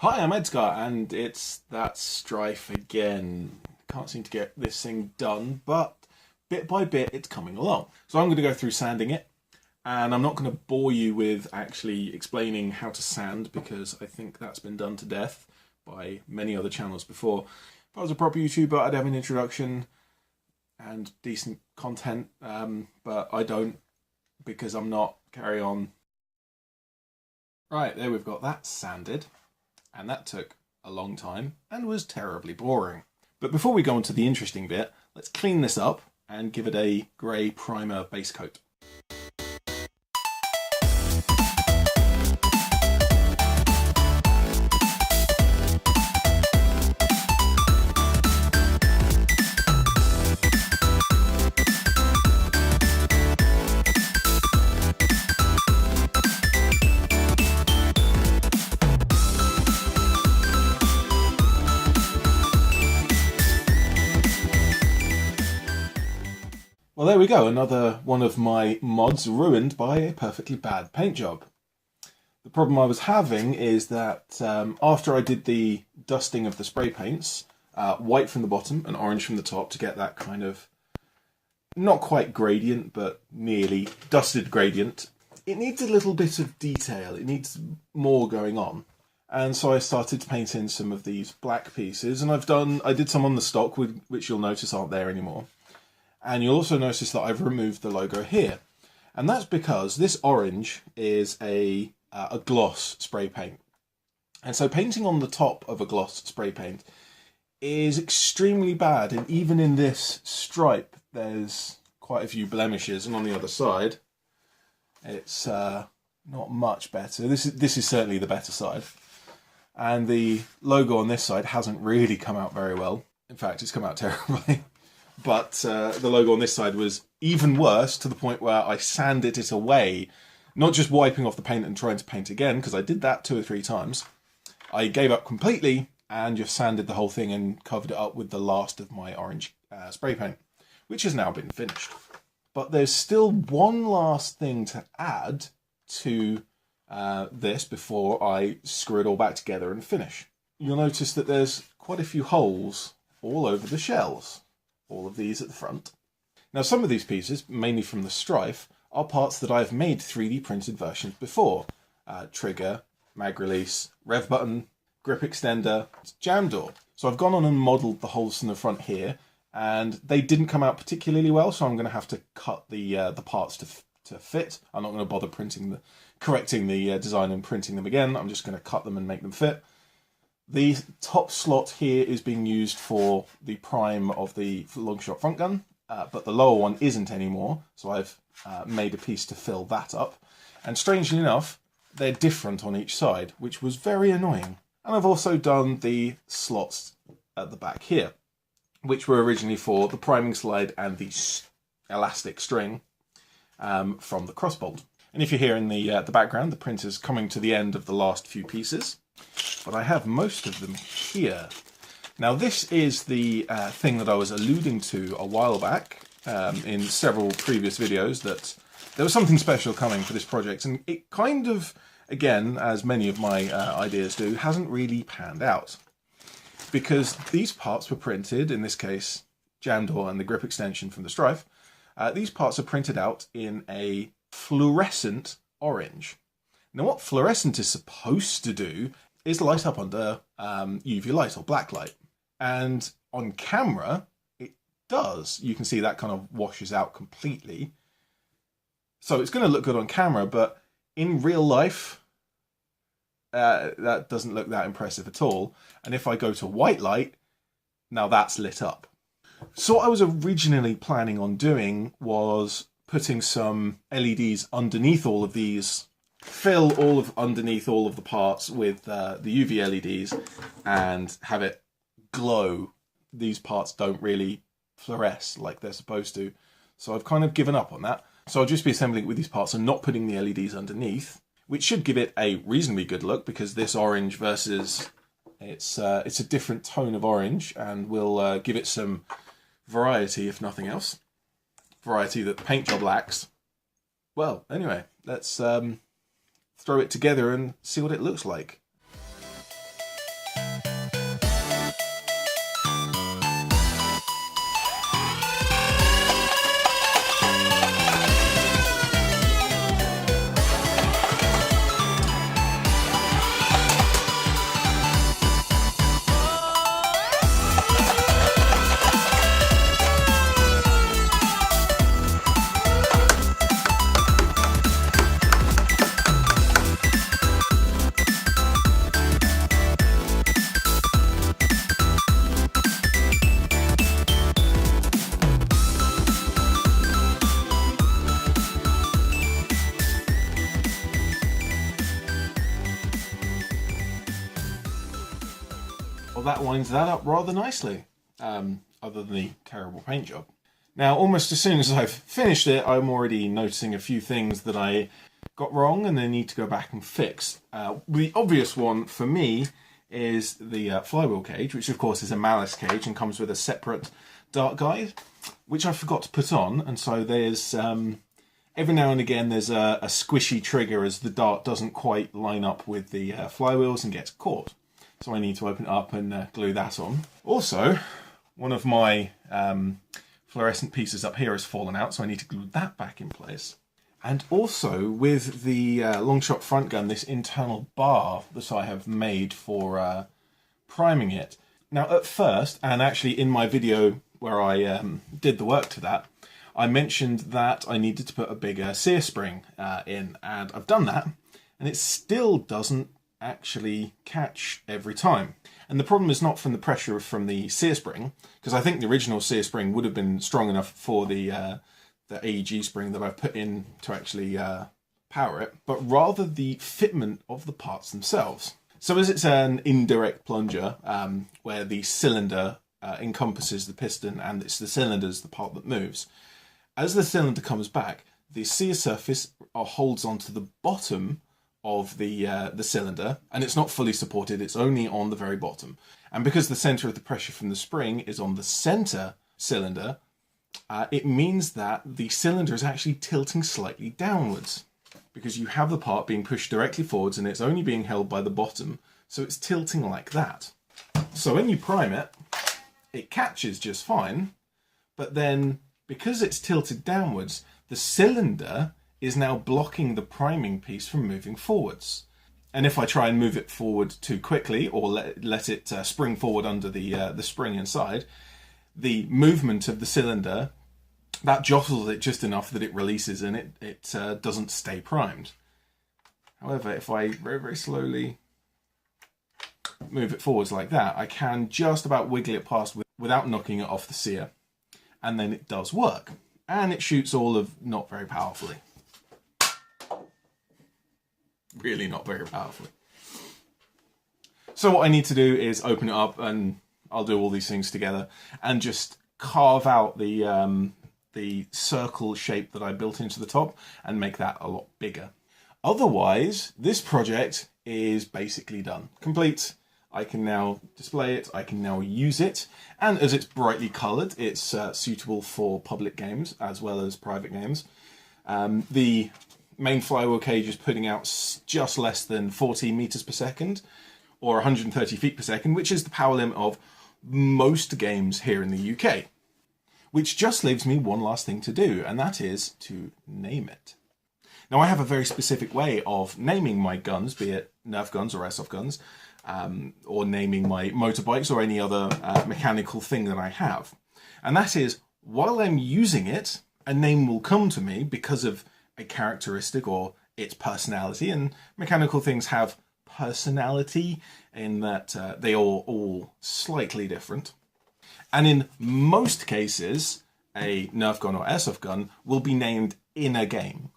Hi, I'm ED-SKaR, and it's that Stryfe again. Can't seem to get this thing done, but bit by bit it's coming along. So I'm going to go through sanding it, and I'm not going to bore you with actually explaining how to sand, because I think that's been done to death by many other channels before. If I was a proper YouTuber, I'd have an introduction and decent content, but I don't, because I'm not. Carry on. Right, there we've got that sanded. And that took a long time and was terribly boring. But before we go on to the interesting bit, let's clean this up and give it a grey primer base coat. Well, there we go, another one of my mods ruined by a perfectly bad paint job. The problem I was having is that after I did the dusting of the spray paints, white from the bottom and orange from the top to get that kind of, not quite gradient, but nearly dusted gradient, it needs a little bit of detail, it needs more going on. And so I started to paint in some of these black pieces, and I did some on the stock, which you'll notice aren't there anymore. And you'll also notice that I've removed the logo here. And that's because this orange is a gloss spray paint. And so painting on the top of a gloss spray paint is extremely bad. And even in this stripe, there's quite a few blemishes. And on the other side, it's not much better. This is certainly the better side. And the logo on this side hasn't really come out very well. In fact, it's come out terribly. But the logo on this side was even worse, to the point where I sanded it away, not just wiping off the paint and trying to paint again, because I did that 2 or 3 times. I gave up completely and just sanded the whole thing and covered it up with the last of my orange spray paint, which has now been finished. But there's still one last thing to add to this before I screw it all back together and finish. You'll notice that there's quite a few holes all over the shells. All of these at the front. Now, some of these pieces, mainly from the Stryfe, are parts that I've made 3D printed versions before. Trigger, mag release, rev button, grip extender, jam door. So I've gone on and modelled the holes in the front here, and they didn't come out particularly well, so I'm going to have to cut the parts to fit. I'm not going to bother correcting the design and printing them again. I'm just going to cut them and make them fit. The top slot here is being used for the prime of the long-shot front gun, but the lower one isn't anymore, so I've made a piece to fill that up. And strangely enough, they're different on each side, which was very annoying. And I've also done the slots at the back here, which were originally for the priming slide and the elastic string from the crossbolt. And if you're here in the background, the printer's coming to the end of the last few pieces. But I have most of them here. Now, this is the thing that I was alluding to a while back in several previous videos, that there was something special coming for this project, and it kind of, again, as many of my ideas do, hasn't really panned out. Because these parts were printed, in this case, jam door and the grip extension from the Stryfe, these parts are printed out in a fluorescent orange. Now, what fluorescent is supposed to do is light up under UV light or black light. And on camera, it does. You can see that kind of washes out completely. So it's going to look good on camera, but in real life, that doesn't look that impressive at all. And if I go to white light, now that's lit up. So what I was originally planning on doing was putting some LEDs underneath all of these, fill underneath all of the parts with the UV LEDs and have it glow. These parts don't really fluoresce like they're supposed to, so I've kind of given up on that. So I'll just be assembling it with these parts and not putting the LEDs underneath, which should give it a reasonably good look, because this orange versus it's a different tone of orange, and will give it some variety, if nothing else. Variety that the paint job lacks. Well, anyway, let's throw it together and see what it looks like. Well, that winds that up rather nicely, other than the terrible paint job. Now, almost as soon as I've finished it, I'm already noticing a few things that I got wrong and then need to go back and fix. The obvious one for me is the flywheel cage, which of course is a malice cage and comes with a separate dart guide, which I forgot to put on. And so there's, every now and again, there's a squishy trigger as the dart doesn't quite line up with the flywheels and gets caught. So I need to open it up and glue that on. Also, one of my fluorescent pieces up here has fallen out, so I need to glue that back in place. And also with the Longshot front gun, this internal bar that I have made for priming it. Now at first, and actually in my video where I did the work to that, I mentioned that I needed to put a bigger sear spring in, and I've done that, and it still doesn't actually catch every time. And the problem is not from the pressure from the sear spring, because I think the original sear spring would have been strong enough for the AEG spring that I've put in to actually power it, but rather the fitment of the parts themselves. So as it's an indirect plunger, where the cylinder encompasses the piston and it's the cylinder's the part that moves, as the cylinder comes back, the sear surface holds onto the bottom of the cylinder, and it's not fully supported, it's only on the very bottom. And because the center of the pressure from the spring is on the center cylinder, it means that the cylinder is actually tilting slightly downwards, because you have the part being pushed directly forwards and it's only being held by the bottom, so it's tilting like that. So when you prime it, it catches just fine, but then because it's tilted downwards, the cylinder is now blocking the priming piece from moving forwards. And if I try and move it forward too quickly, or let it spring forward under the spring inside, the movement of the cylinder, that jostles it just enough that it releases and it doesn't stay primed. However, if I very, very slowly move it forwards like that, I can just about wiggle it past without knocking it off the sear. And then it does work. And it shoots all of not very powerfully. Really not very powerfully. So what I need to do is open it up, and I'll do all these things together and just carve out the circle shape that I built into the top and make that a lot bigger. Otherwise, this project is basically done. Complete. I can now display it, I can now use it, and as it's brightly coloured, it's suitable for public games as well as private games. The main flywheel cage is putting out just less than 40 meters per second, or 130 feet per second, which is the power limit of most games here in the UK. Which just leaves me one last thing to do, and that is to name it. Now I have a very specific way of naming my guns, be it Nerf guns or airsoft guns, or naming my motorbikes or any other mechanical thing that I have. And that is, while I'm using it, a name will come to me because of a characteristic or its personality, and mechanical things have personality in that they are all slightly different. And in most cases, a Nerf gun or airsoft gun will be named in a game.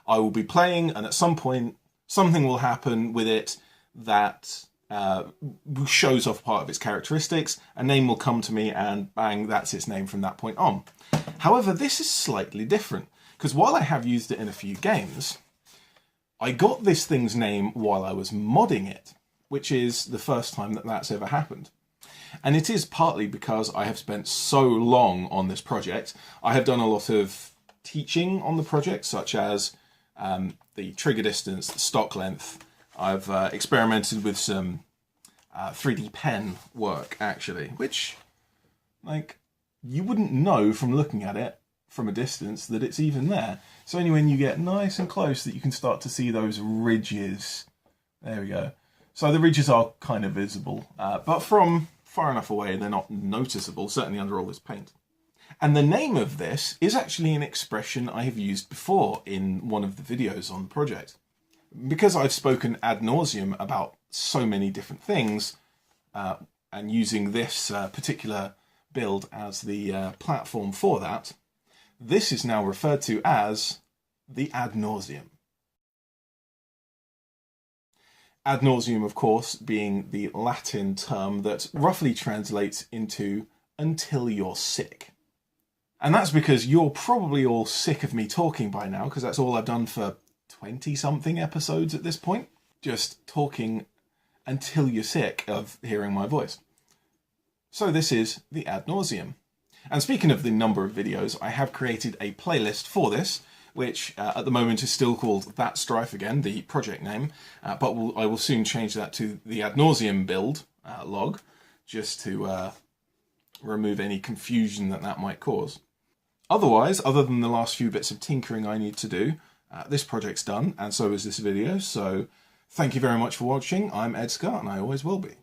I will be playing, and at some point something will happen with it that shows off part of its characteristics. A name will come to me and bang, that's its name from that point on. However, this is slightly different, because while I have used it in a few games, I got this thing's name while I was modding it, which is the first time that that's ever happened. And it is partly because I have spent so long on this project. I have done a lot of teaching on the project, such as the trigger distance, the stock length. I've experimented with some 3D pen work, actually, which, like, you wouldn't know from looking at it from a distance that it's even there. It's only when you get nice and close that you can start to see those ridges. There we go. So the ridges are kind of visible, but from far enough away they're not noticeable, certainly under all this paint. And the name of this is actually an expression I have used before in one of the videos on the project. Because I've spoken ad nauseam about so many different things, and using this particular build as the platform for that, this is now referred to as the ad nauseam. Ad nauseam, of course, being the Latin term that roughly translates into until you're sick. And that's because you're probably all sick of me talking by now, because that's all I've done for 20-something episodes at this point. Just talking until you're sick of hearing my voice. So this is the Ad nauseam. And speaking of the number of videos, I have created a playlist for this, which at the moment is still called That Stryfe again, the project name, but I will soon change that to the Ad nauseam build log, just to remove any confusion that might cause. Otherwise, other than the last few bits of tinkering I need to do, this project's done, and so is this video, so thank you very much for watching. I'm ED-SKaR, and I always will be.